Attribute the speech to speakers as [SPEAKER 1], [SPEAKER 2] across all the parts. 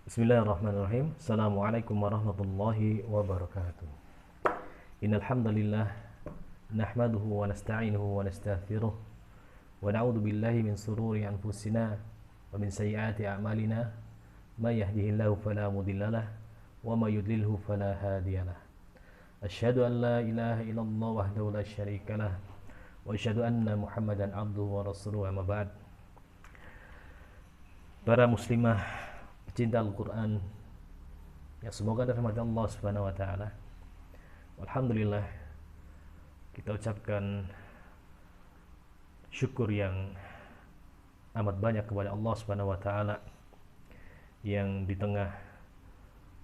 [SPEAKER 1] Bismillahirrahmanirrahim. Assalamualaikum warahmatullahi wabarakatuh. Innal hamdalillah nahmaduhu wa nasta'inuhu wa nastaghfiruh wa na'udzu billahi min sururi anfusina wa min sayyiati a'malina may yahdihillahu fala mudhillalah wa may yudlilhu fala hadiyalah. Asyhadu an la ilaha illallah wahdahu la syarikalah wa asyhadu anna Muhammadan abduhu wa rasuluhu amma ba'd. Para muslimah pecinta Al-Quran, ya semoga rahmat Allah Subhanahu wa taala. Alhamdulillah, kita ucapkan syukur yang amat banyak kepada Allah Subhanahu wa taala yang di tengah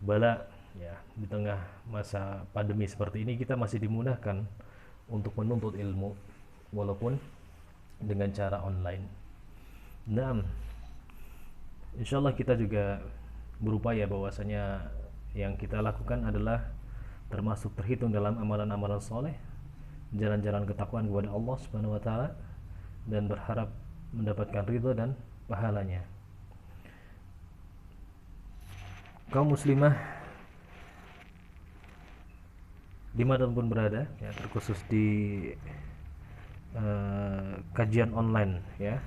[SPEAKER 1] bala, ya di tengah masa pandemi seperti ini kita masih dimudahkan untuk menuntut ilmu walaupun dengan cara online. Nah, insyaallah kita juga berupaya bahwasanya yang kita lakukan adalah termasuk terhitung dalam amalan-amalan soleh, jalan-jalan ketakwaan kepada Allah Subhanahu wa taala, dan berharap mendapatkan ridho dan pahalanya. Kaum muslimah dimanapun berada, ya terkhusus di kajian online, ya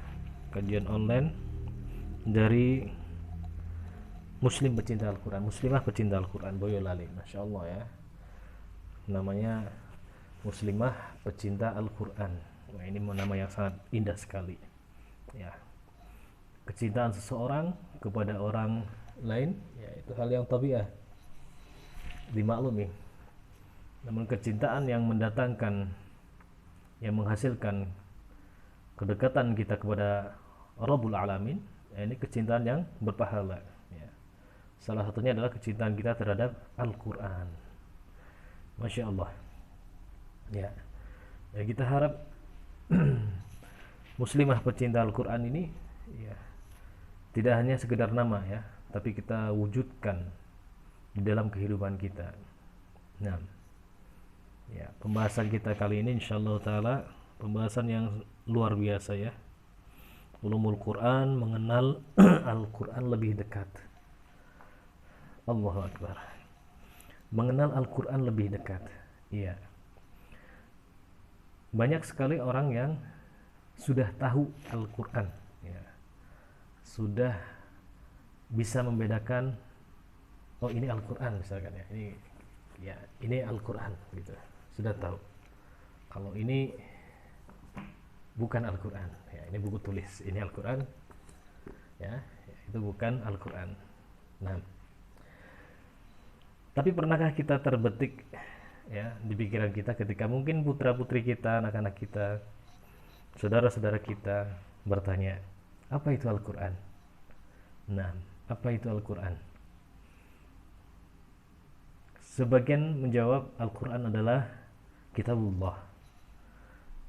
[SPEAKER 1] kajian online dari muslim pecinta Al-Quran, muslimah pecinta Al-Quran Boyolali, Masya Allah ya, namanya muslimah pecinta Al-Quran. Nah, ini nama yang sangat indah sekali ya. Kecintaan seseorang kepada orang lain, ya itu hal yang tabiah, dimaklumi. Namun kecintaan yang mendatangkan, yang menghasilkan kedekatan kita kepada Rabbul Alamin, ya, ini kecintaan yang berpahala ya. Salah satunya adalah kecintaan kita terhadap Al-Quran. Masya Allah ya. Ya kita harap muslimah pecinta Al-Quran ini ya tidak hanya sekedar nama ya, tapi kita wujudkan di dalam kehidupan kita. Nah ya, pembahasan kita kali ini insyaallah taala pembahasan yang luar biasa ya. Ulumul Quran, mengenal Al-Quran lebih dekat. Allahu Akbar. Mengenal Al-Quran lebih dekat. Iya. Banyak sekali orang yang sudah tahu Al-Quran, ya. Sudah bisa membedakan, oh ini Al-Quran misalkan ya. Ini Al-Quran gitu. Sudah tahu. Kalau ini bukan Al-Quran ya, ini buku tulis, ini Al-Quran ya, itu bukan Al-Quran. Nah, tapi pernahkah kita terbetik ya di pikiran kita ketika mungkin putra putri kita, anak-anak kita, saudara-saudara kita bertanya, apa itu Al-Quran? Nah, apa itu Al-Quran? Sebagian menjawab Al-Quran adalah kitabullah.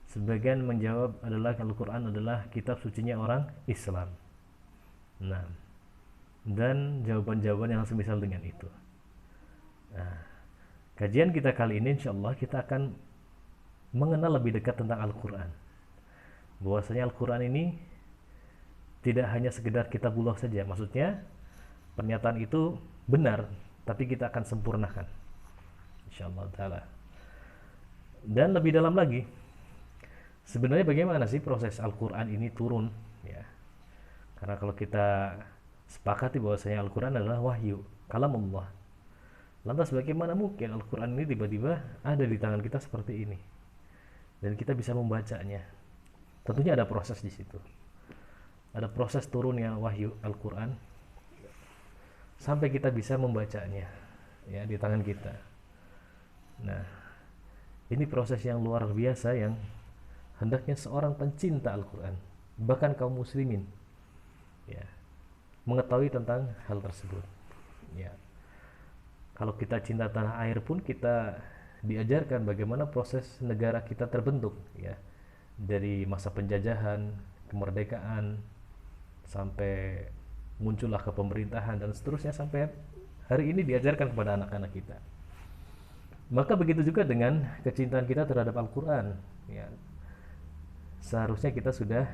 [SPEAKER 1] Sebagian menjawab adalah Al-Quran adalah kitab sucinya orang Islam. Nah, dan jawaban-jawaban yang semisal dengan itu. Nah, kajian kita kali ini insyaallah kita akan mengenal lebih dekat tentang Al-Quran. Bahwasanya Al-Quran ini tidak hanya sekedar kitabullah saja. Maksudnya pernyataan itu benar, tapi kita akan sempurnakan insyaallah taala. Dan lebih dalam lagi, sebenarnya bagaimana sih proses Al-Quran ini turun ya? Karena kalau kita sepakati bahwasanya Al-Quran adalah wahyu, kalamullah. Lantas bagaimana mungkin Al-Quran ini tiba-tiba ada di tangan kita seperti ini dan kita bisa membacanya? Tentunya ada proses di situ. Ada proses turunnya wahyu Al-Quran sampai kita bisa membacanya ya di tangan kita. Nah, ini proses yang luar biasa yang hendaknya seorang pencinta Al-Quran, bahkan kaum muslimin ya, mengetahui tentang hal tersebut ya. Kalau kita cinta tanah air pun kita diajarkan bagaimana proses negara kita terbentuk ya, dari masa penjajahan, kemerdekaan, sampai muncullah kepemerintahan dan seterusnya sampai hari ini diajarkan kepada anak-anak kita. Maka begitu juga dengan kecintaan kita terhadap Al-Quran ya. Seharusnya kita sudah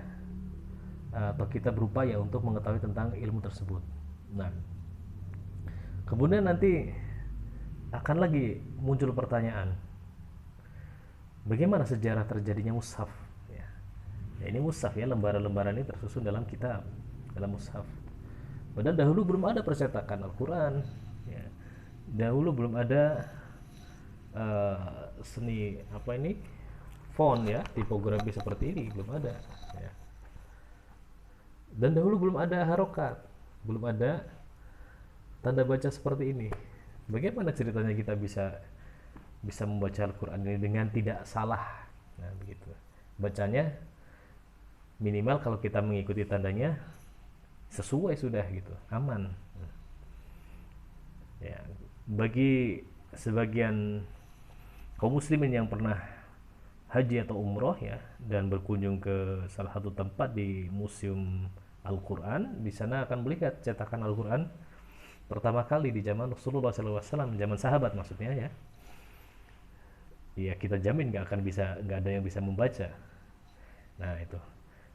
[SPEAKER 1] atau kita berupaya untuk mengetahui tentang ilmu tersebut. Nah, Kemudian nanti akan lagi muncul pertanyaan, bagaimana sejarah terjadinya mushaf? Ya, ya ini mushaf ya, lembaran-lembaran ini tersusun dalam kitab, dalam mushaf. Padahal dahulu belum ada percetakan Al-Quran, ya. Dahulu belum ada seni apa ini, font ya, tipografi seperti ini belum ada. Ya. Dan dahulu belum ada harokat, belum ada tanda baca seperti ini. Bagaimana ceritanya kita bisa bisa membaca Al-Quran ini dengan tidak salah? Nah begitu. Bacanya minimal kalau kita mengikuti tandanya sesuai sudah gitu, aman. Ya, bagi sebagian kaum muslimin yang pernah haji atau umroh ya dan berkunjung ke salah satu tempat di museum Al-Quran, di sana akan melihat cetakan Al-Quran pertama kali di zaman Rasulullah SAW, zaman sahabat maksudnya ya. Ya kita jamin nggak ada yang bisa membaca. Nah itu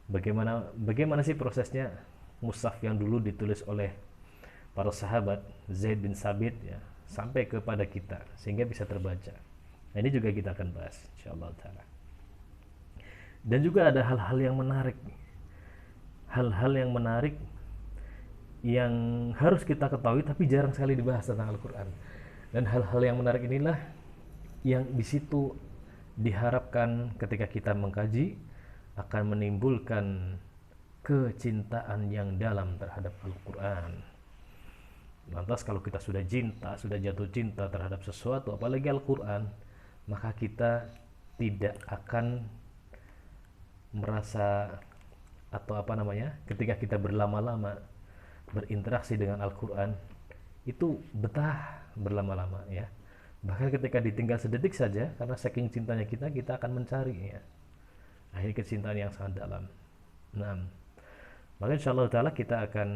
[SPEAKER 1] bagaimana sih prosesnya mushaf yang dulu ditulis oleh para sahabat Zaid bin Sabit ya sampai kepada kita sehingga bisa terbaca. Nah ini juga kita akan bahas insyaallah taala. Dan juga ada hal-hal yang menarik, yang harus kita ketahui tapi jarang sekali dibahas tentang Al-Quran. Dan hal-hal yang menarik inilah yang di situ diharapkan ketika kita mengkaji akan menimbulkan kecintaan yang dalam terhadap Al-Quran. Lantas kalau kita sudah jatuh cinta terhadap sesuatu, apalagi Al-Quran, maka kita tidak akan merasa atau apa namanya, ketika kita berlama-lama berinteraksi dengan Al-Quran itu betah berlama-lama ya. Bahkan ketika ditinggal sedetik saja karena saking cintanya kita akan mencari ya. Akhirnya kecintaan yang sangat dalam. Nah, maka insyaallah taala kita akan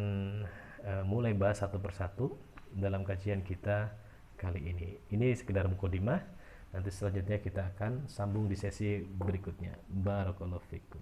[SPEAKER 1] mulai bahas satu persatu dalam kajian kita kali ini. Ini sekedar mukadimah. Nanti selanjutnya kita akan sambung di sesi berikutnya. Barakallahu fikum.